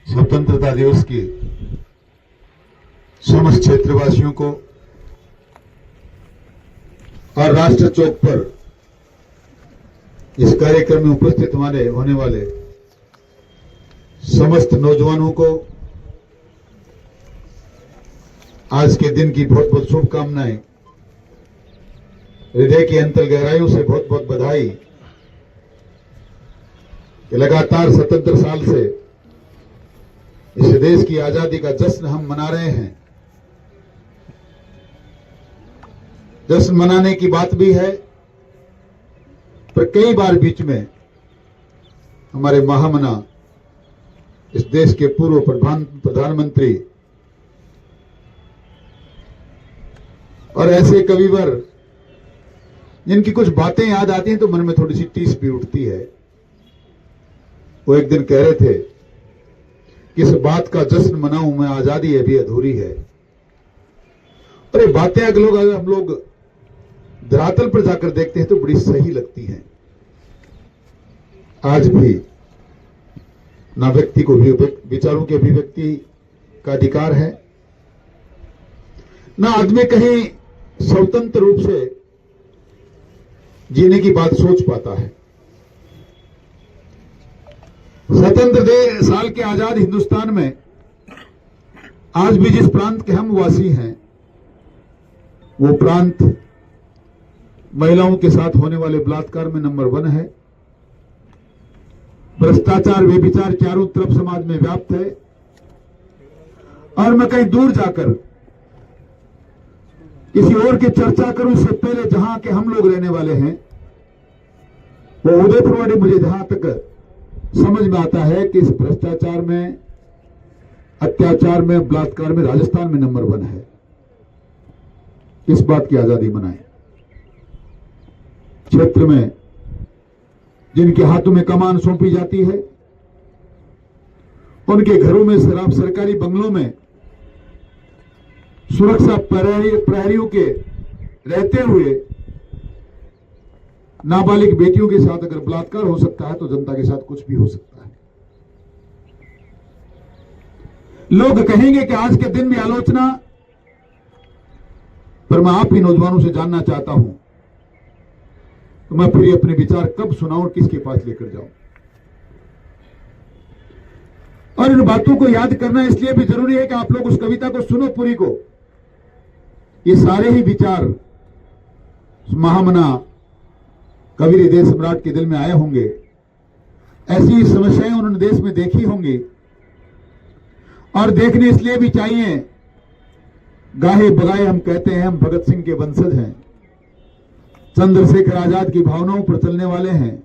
स्वतंत्रता दिवस की समस्त क्षेत्रवासियों को और राष्ट्र चौक पर इस कार्यक्रम में उपस्थित होने वाले समस्त नौजवानों को आज के दिन की बहुत बहुत शुभकामनाएं। हृदय की अंतर गहराइयों से बहुत बहुत बधाई कि लगातार 77 साल से इस देश की आजादी का जश्न हम मना रहे हैं। जश्न मनाने की बात भी है, पर कई बार बीच में हमारे महामना इस देश के पूर्व प्रधानमंत्री और ऐसे कविवर जिनकी कुछ बातें याद आती हैं तो मन में थोड़ी सी टीस भी उठती है। वो एक दिन कह रहे थे कि इस बात का जश्न मनाऊं मैं, आजादी अभी अधूरी है। और ये बातें अगर हम लोग धरातल पर जाकर देखते हैं तो बड़ी सही लगती हैं। आज भी ना व्यक्ति को विचारों की अभिव्यक्ति का अधिकार है, ना आदमी कहीं स्वतंत्र रूप से जीने की बात सोच पाता है। स्वतंत्र साल के आजाद हिंदुस्तान में आज भी जिस प्रांत के हम वासी हैं वो प्रांत महिलाओं के साथ होने वाले बलात्कार में नंबर 1 है। भ्रष्टाचार व्यभिचार चारों तरफ समाज में व्याप्त है। और मैं कहीं दूर जाकर किसी और की चर्चा करूं इससे पहले जहां के हम लोग रहने वाले हैं वो उदयपुरवाड़ी, मुझे जहां तक समझ में आता है कि इस भ्रष्टाचार में, अत्याचार में, बलात्कार में राजस्थान में नंबर 1 है। इस बात की आजादी मनाएं। क्षेत्र में जिनके हाथों में कमान सौंपी जाती है उनके घरों में, सरकारी बंगलों में सुरक्षा प्रहरियों के रहते हुए नाबालिग बेटियों के साथ अगर बलात्कार हो सकता है तो जनता के साथ कुछ भी हो सकता है। लोग कहेंगे कि आज के दिन भी आलोचना, पर मैं आप ही नौजवानों से जानना चाहता हूं तो मैं फिर अपने विचार कब सुनाऊं और किसके पास लेकर जाऊं। और इन बातों को याद करना इसलिए भी जरूरी है कि आप लोग उस कविता को सुनो पूरी को। ये सारे ही विचार महामना कबीर देश सम्राट के दिल में आए होंगे। ऐसी समस्याएं उन्होंने देश में देखी होंगी और देखने इसलिए भी चाहिए। गाहे बगाए हम कहते हैं, हम भगत सिंह के वंशज हैं, चंद्रशेखर आजाद की भावनाओं पर चलने वाले हैं,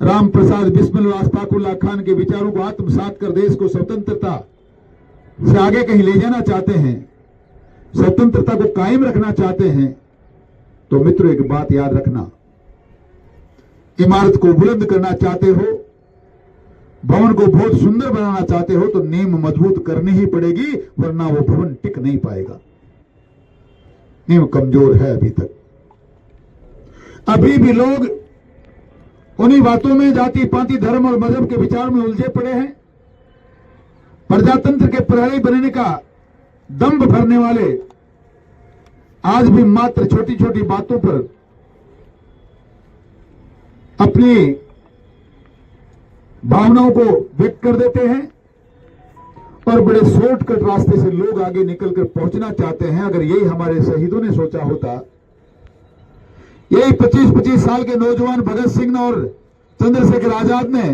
राम प्रसाद बिस्मिल और अशफाकुल्लाह खान के विचारों को आत्मसात कर देश को स्वतंत्रता से आगे कहीं ले जाना चाहते हैं, स्वतंत्रता को कायम रखना चाहते हैं। तो मित्रों एक बात याद रखना, इमारत को बुलंद करना चाहते हो, भवन को बहुत सुंदर बनाना चाहते हो तो नींव मजबूत करनी ही पड़ेगी, वरना वो भवन टिक नहीं पाएगा। नींव कमजोर है अभी तक। अभी भी लोग उन्हीं बातों में जाति पाति धर्म और मजहब के विचार में उलझे पड़े हैं। प्रजातंत्र के प्रहरी बनने का दंभ भरने वाले आज भी मात्र छोटी छोटी बातों पर अपनी भावनाओं को व्यक्त कर देते हैं और बड़े शॉर्टकट रास्ते से लोग आगे निकलकर पहुंचना चाहते हैं। अगर यही हमारे शहीदों ने सोचा होता, यही 25-25 साल के नौजवान भगत सिंह और चंद्रशेखर आजाद ने,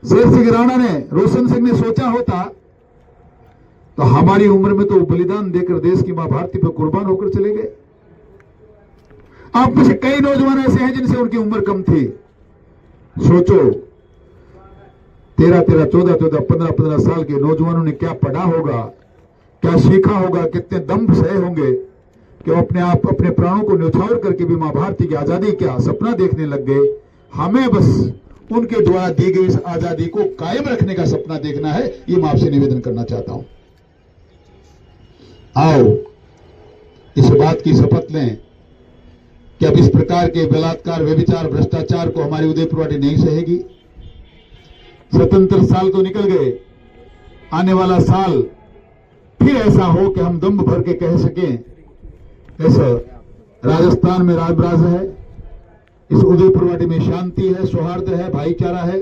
शेर सिंह राणा ने, रोशन सिंह ने सोचा होता तो हमारी उम्र में तो बलिदान देकर देश की मां भारती पर कुर्बान होकर चले गए। आप में से कई नौजवान ऐसे हैं जिनसे उनकी उम्र कम थी। सोचो 13-13, 14-14, 15-15 साल के नौजवानों ने क्या पढ़ा होगा, क्या सीखा होगा, कितने दम्भ सहे होंगे कि वो अपने आप अपने प्राणों को न्यौछावर करके भी मां भारती की आजादी का सपना देखने लग गए। हमें बस उनके द्वारा दी गई इस आजादी को कायम रखने का सपना देखना है। ये मैं आपसे निवेदन करना चाहता हूं। आओ इस बात की शपथ लें कि अब इस प्रकार के बलात्कार, व्यभिचार, भ्रष्टाचार को हमारी उदयपुरवाड़ी नहीं सहेगी। 77 साल तो निकल गए, आने वाला साल फिर ऐसा हो कि हम दम भर के कह सकें ऐसा राजस्थान में राज है, इस उदयपुरवाटी में शांति है, सौहार्द है, भाईचारा है।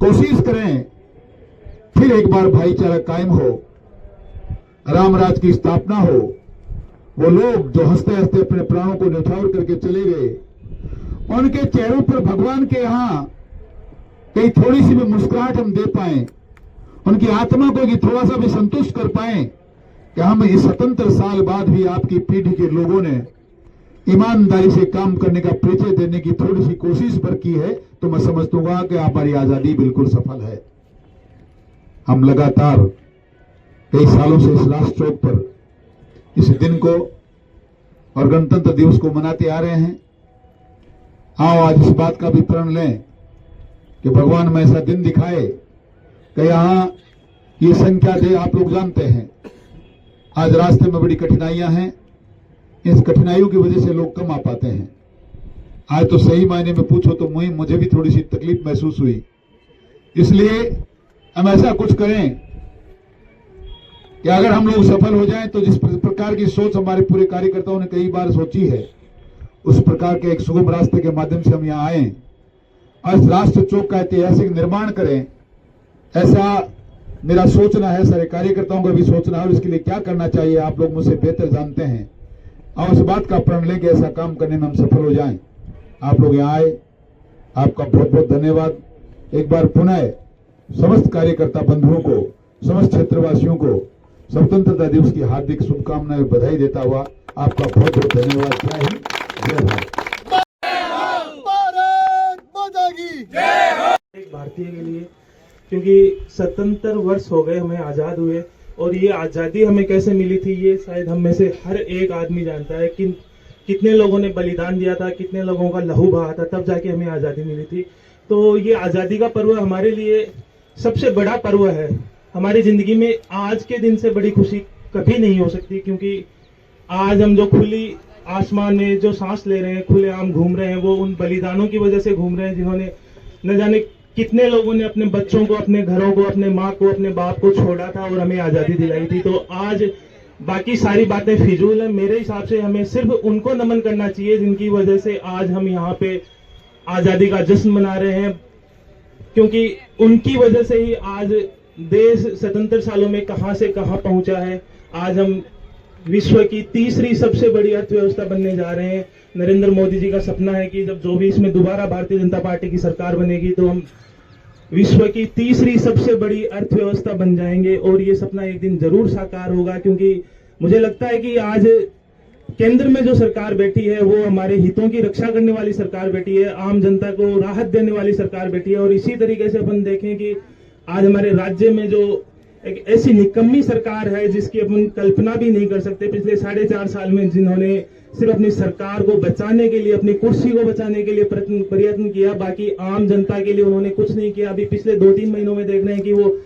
कोशिश करें फिर एक बार भाईचारा कायम हो, रामराज की स्थापना हो। वो लोग जो हंसते हंसते अपने प्राणों को न्यौछावर करके चले गए, उनके चेहरों पर भगवान के यहां कहीं थोड़ी सी भी मुस्कुराहट हम दे पाए, उनकी आत्मा को कि थोड़ा सा भी संतुष्ट कर पाए कि हम इस 77 साल बाद भी आपकी पीढ़ी के लोगों ने ईमानदारी से काम करने का परिचय देने की थोड़ी सी कोशिश भर की है, तो मैं समझूंगा कि हमारी आजादी बिल्कुल सफल है। हम लगातार कई सालों से इस राष्ट्र चौक पर इस दिन को और गणतंत्र दिवस को मनाते आ रहे हैं। आओ आज इस बात का भी प्रण लें कि भगवान में ऐसा दिन दिखाए कि यहां ये संख्या दे। आप लोग जानते हैं आज रास्ते में बड़ी कठिनाइयां हैं, इस कठिनाइयों की वजह से लोग कम आ पाते हैं। आज तो सही मायने में पूछो तो मुझे भी थोड़ी सी तकलीफ महसूस हुई, इसलिए हम ऐसा कुछ करें कि अगर हम लोग सफल हो जाएं तो जिस प्रकार की सोच हमारे पूरे कार्यकर्ताओं ने कई बार सोची है, उस प्रकार के एक सुगम रास्ते के माध्यम से हम यहां आए और इस राष्ट्र चौक का ऐतिहासिक निर्माण करें। ऐसा मेरा सोचना है, सारे कार्यकर्ताओं का भी सोचना है, और इसके लिए क्या करना चाहिए आप लोग मुझसे बेहतर जानते हैं। और उस बात का प्रण लें कि ऐसा काम करने में हम सफल हो जाएं। आप लोग यहाँ आए, आपका बहुत बहुत धन्यवाद। एक बार पुनः समस्त कार्यकर्ता बंधुओं को, समस्त क्षेत्रवासियों को स्वतंत्रता दिवस की हार्दिक शुभकामनाएं और बधाई देता हुआ आपका बहुत बहुत धन्यवाद। जय हिंद, जय भारत। एक भारतीय के लिए, क्योंकि 77 वर्ष हो गए हमें आजाद हुए, और ये आजादी हमें कैसे मिली थी ये शायद हम में से हर एक आदमी जानता है कि कितने लोगों ने बलिदान दिया था, कितने लोगों का लहू बहा था, तब जाके हमें आजादी मिली थी। तो ये आजादी का पर्व हमारे लिए सबसे बड़ा पर्व है। हमारी जिंदगी में आज के दिन से बड़ी खुशी कभी नहीं हो सकती, क्योंकि आज हम जो खुली आसमान में जो सांस ले रहे हैं, खुले आम घूम रहे हैं, वो उन बलिदानों की वजह से घूम रहे हैं जिन्होंने न जाने कितने लोगों ने अपने बच्चों को, अपने घरों को, अपने माँ को, अपने बाप को छोड़ा था और हमें आजादी दिलाई थी। तो आज बाकी सारी बातें फिजूल है। मेरे हिसाब से हमें सिर्फ उनको नमन करना चाहिए जिनकी वजह से आज हम यहाँ पे आजादी का जश्न मना रहे हैं, क्योंकि उनकी वजह से ही आज देश 77 सालों में कहां से कहां पहुंचा है। आज हम विश्व की तीसरी सबसे बड़ी अर्थव्यवस्था बनने जा रहे हैं। नरेंद्र मोदी जी का सपना है कि जब 24 में दोबारा भारतीय जनता पार्टी की सरकार बनेगी तो हम विश्व की तीसरी सबसे बड़ी अर्थव्यवस्था बन जाएंगे, और ये सपना एक दिन जरूर साकार होगा। क्योंकि मुझे लगता है कि आज केंद्र में जो सरकार बैठी है वो हमारे हितों की रक्षा करने वाली सरकार बैठी है, आम जनता को राहत देने वाली सरकार बैठी है। और इसी तरीके से अपन देखें कि आज हमारे राज्य में जो एक ऐसी निकम्मी सरकार है जिसकी अपन कल्पना भी नहीं कर सकते। पिछले 4.5 साल में जिन्होंने सिर्फ अपनी सरकार को बचाने के लिए, अपनी कुर्सी को बचाने के लिए प्रयत्न किया, बाकी आम जनता के लिए उन्होंने कुछ नहीं किया। अभी पिछले 2-3 महीनों में देख रहे हैं कि वो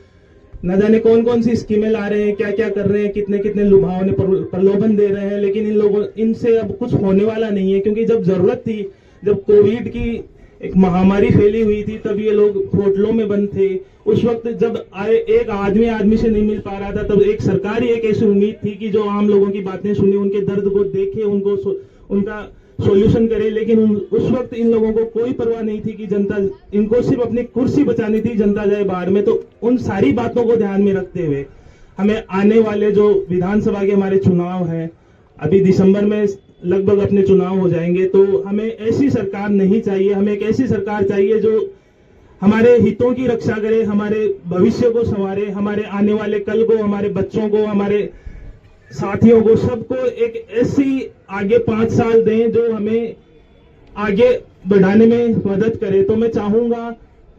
न जाने कौन कौन सी स्कीमें ला रहे हैं, क्या क्या कर रहे हैं, कितने कितने लुभावने प्रलोभन दे रहे हैं, लेकिन इनसे अब कुछ होने वाला नहीं है। क्योंकि जब जरूरत थी, जब कोविड की एक महामारी फैली हुई थी, तब ये लोग होटलों में बंद थे। उस वक्त जब एक आदमी से नहीं मिल पा रहा था, तब एक सरकार ही एक ऐसी उम्मीद थी कि जो आम लोगों की बातें सुने, उनके दर्द को देखे, उनका सॉल्यूशन करे। लेकिन उस वक्त इन लोगों को कोई परवाह नहीं थी कि जनता, इनको सिर्फ अपनी कुर्सी बचानी थी, जनता जाए बाहर में। तो उन सारी बातों को ध्यान में रखते हुए हमें आने वाले जो विधानसभा के हमारे चुनाव हैं, अभी दिसंबर में लगभग अपने चुनाव हो जाएंगे, तो हमें ऐसी सरकार नहीं चाहिए। हमें एक ऐसी सरकार चाहिए जो हमारे हितों की रक्षा करे, हमारे भविष्य को संवारे, हमारे आने वाले कल को, हमारे बच्चों को, हमारे साथियों को, सबको एक ऐसी आगे 5 साल दें जो हमें आगे बढ़ाने में मदद करे। तो मैं चाहूंगा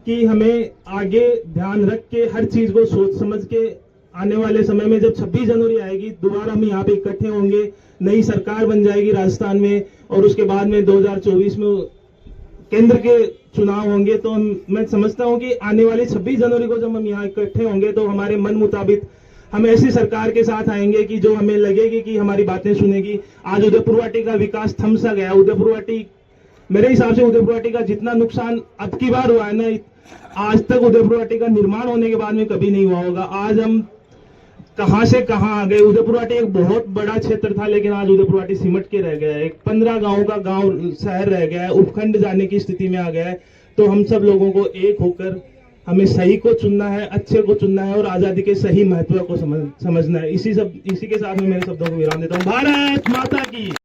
कि हमें आगे ध्यान रख के हर चीज को सोच समझ के आने वाले समय में जब 26 जनवरी आएगी, दोबारा हम यहाँ पे इकट्ठे होंगे, नई सरकार बन जाएगी राजस्थान में, और उसके बाद में 2024 में केंद्र के चुनाव होंगे। तो मैं समझता हूं कि आने वाली 26 जनवरी को जब हम यहाँ इकट्ठे होंगे तो हमारे मन मुताबिक हम ऐसी सरकार के साथ आएंगे कि जो हमें लगेगी कि हमारी बातें सुनेगी। आज उदयपुरवाटी का विकास थम सा गया। उदयपुरवाटी मेरे हिसाब से उदयपुर वाटी का जितना नुकसान अब की बार हुआ है ना, आज तक उदयपुर वाटी का निर्माण होने के बाद में कभी नहीं हुआ होगा। आज हम कहां से कहां आ गए। उदयपुर वाटी एक बहुत बड़ा क्षेत्र था, लेकिन आज उदयपुर वाटी सिमट के रह गया है। एक 15 गांव का गांव शहर रह गया है, उपखंड जाने की स्थिति में आ गया है। तो हम सब लोगों को एक होकर हमें सही को चुनना है, अच्छे को चुनना है और आजादी के सही महत्व को समझना है। इसी के साथ में मेरे शब्दों को विराम देता हूं। भारत माता की।